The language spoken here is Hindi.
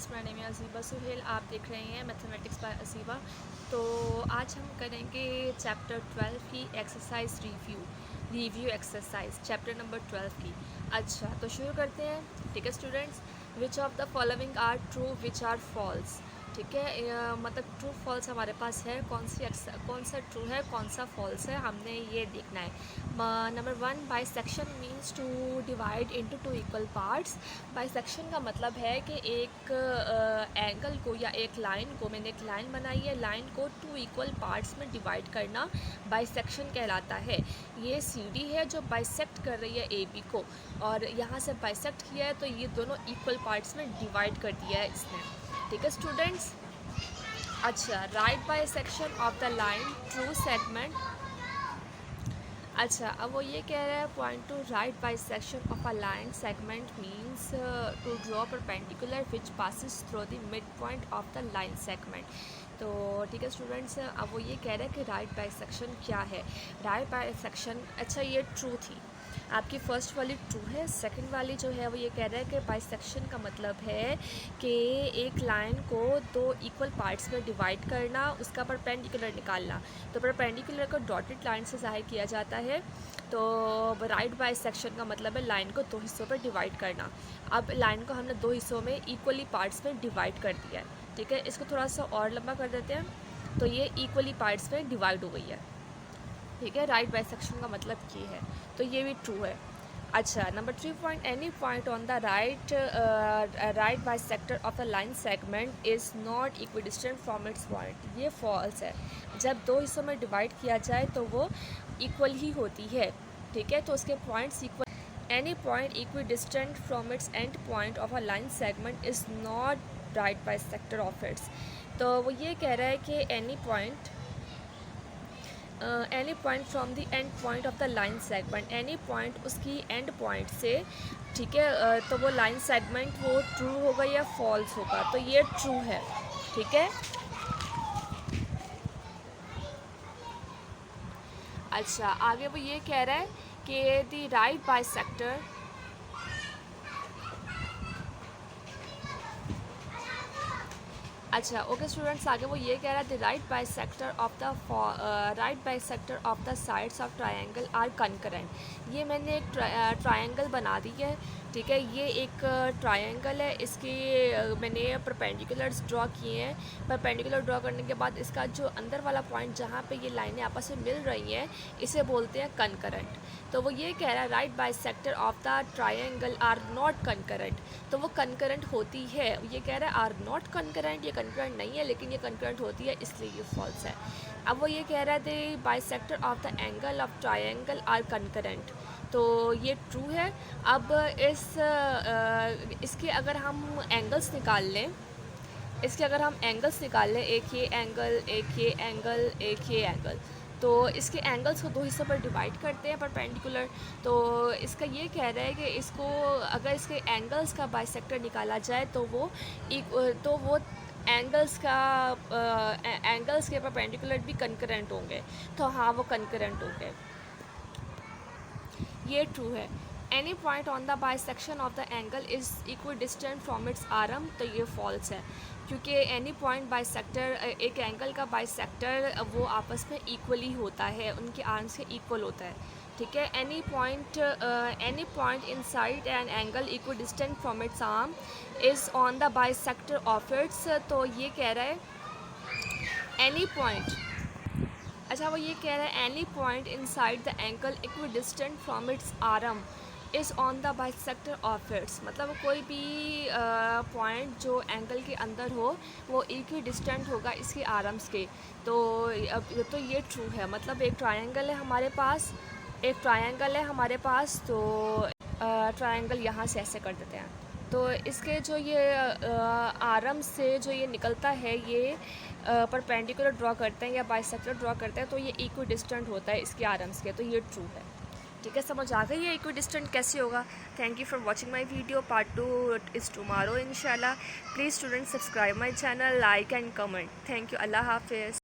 स्टूडेंट्स, मेरा नेम है अजीबा सुहेल। आप देख रहे हैं मैथमेटिक्स बाय अजीबा। तो आज हम करेंगे चैप्टर 12 की exercise review exercise chapter number 12 की। अच्छा, तो शुरू करते हैं। ठीक है students, which of the following are true, which are false. ठीक है, मतलब ट्रू फॉल्स हमारे पास है, कौन सा ट्रू है, कौन सा फॉल्स है, हमने ये देखना है। Number 1, bisection means to divide into two equal parts. Bisection का मतलब है कि एक एंगल को या एक लाइन को, मैंने एक लाइन बनाई है, लाइन को टू इक्वल पार्ट्स में डिवाइड करना बाई सेक्शन कहलाता है। ये CD है जो बाइसेक्ट कर रही है AB को, और यहाँ से बाइसेक्ट किया है तो ये दोनों इक्वल पार्ट्स में डिवाइड कर दिया है इसने। ठीक है स्टूडेंट्स। अच्छा, right bisection of the line true segment. अच्छा, अब वो ये कह रहा है point two right bisection of a line segment means to draw perpendicular which passes through the mid point of the line segment. तो ठीक है स्टूडेंट्स, अब वो ये कह रहा है कि राइट बाय सेक्शन क्या है। राइट बाय सेक्शन, अच्छा ये ट्रू थी, आपकी फ़र्स्ट वाली ट्रू है। सेकंड वाली जो है वो ये कह रहा है कि बाइसेक्शन का मतलब है कि एक लाइन को दो इक्वल पार्ट्स में डिवाइड करना, उसका परपेंडिकुलर निकालना। तो परपेंडिकुलर को डॉटेड लाइन से ज़ाहिर किया जाता है। तो राइट बाइसेक्शन का मतलब है लाइन को दो हिस्सों पर डिवाइड करना। अब लाइन को हमने दो हिस्सों में इक्वली पार्ट्स में डिवाइड कर दिया है। ठीक है, इसको थोड़ा सा और लंबा कर देते हैं। तो ये इक्वली पार्ट्स में डिवाइड हो गई है। ठीक है, राइट बाइसेक्शन का मतलब ये है, तो ये भी ट्रू है। अच्छा, number 3 point, any point on the right bisector of the line segment is not equidistant from its point. ये फॉल्स है। जब दो हिस्सों में डिवाइड किया जाए तो वो इक्वल ही होती है। ठीक है, तो उसके points equal. Any point equidistant from its and point of a line segment is not right bisector of its. तो वो ये कह रहा है कि any point from the end point of the line segment, any point उसकी एंड पॉइंट से। ठीक है, तो वो लाइन सेगमेंट वो ट्रू होगा या फॉल्स होगा, तो ये ट्रू है। ठीक है। अच्छा, आगे वो ये कह रहा है कि द राइट बाइसेक्टर, अच्छा ओके स्टूडेंट्स, आगे वो ये कह रहा है the right bisector of the sides of triangle are concurrent. ये मैंने एक ट्रायंगल बना दी है। ठीक है, ये एक ट्रायंगल है, इसकी मैंने परपेंडिकुलर्स ड्रॉ किए हैं। परपेंडिकुलर ड्रॉ करने के बाद इसका जो अंदर वाला पॉइंट जहाँ पे ये लाइनें आपस में मिल रही हैं, इसे बोलते हैं कंकरेंट। तो वो ये कह रहा है right bisector of the triangle are not concurrent. तो वो कंकरेंट होती है, ये कह रहा है आर नॉट कंकरेंट, ये कंकरेंट नहीं है लेकिन ये कंकरेंट होती है, इसलिए ये फॉल्स है। अब वो ये कह रहा है the bisector of the angle of triangle are concurrent, तो ये ट्रू है। अब इसके अगर हम एंगल्स निकाल लें, एक ये एंगल, एक ये एंगल, एक ये एंगल, तो इसके एंगल्स को दो हिस्सों पर डिवाइड करते हैं परपेंडिकुलर। तो इसका ये कह रहा है कि इसको अगर इसके एंगल्स का बाइसेक्टर निकाला जाए तो वो एंगल्स के परपेंडिकुलर भी कंकरेंट होंगे। तो हाँ, वो कंकरेंट होंगे, ये ट्रू है। Any point on the bisection of the angle is equidistant from its arm, तो ये फॉल्स है, क्योंकि एनी पॉइंट बाइसेक्टर, एक एंगल का बाइसेक्टर वो आपस में इक्वली होता है, उनके आर्म्स के इक्वल होता है। ठीक है, any point inside an angle equidistant from its arm is on the bisector of its. तो ये कह रहा है एनी पॉइंट, अच्छा वो ये कह रहा है any point inside the angle equidistant from its arm is on the bisector of its. मतलब कोई भी पॉइंट जो एंगल के अंदर हो वो इक्विडिस्टेंट होगा इसके आर्म्स के। तो ये ट्रू है। मतलब एक ट्रायंगल है हमारे पास, तो ट्रायंगल यहाँ से ऐसे कर देते हैं, तो इसके जो ये आर्म से जो ये निकलता है, ये परपेंडिकुलर ड्रॉ करते हैं या बाइसेक्टर ड्रॉ करते हैं, तो ये इक्विडिस्टेंट होता है इसके आर्म्स के, तो ये ट्रू है। ठीक है, समझ आ गई है इक्विडिस्टेंट कैसे होगा। Thank you for watching my video. Part 2 is tomorrow इंशाल्लाह। Please student subscribe my channel, like and comment. Thank you, अल्लाह हाफिज़।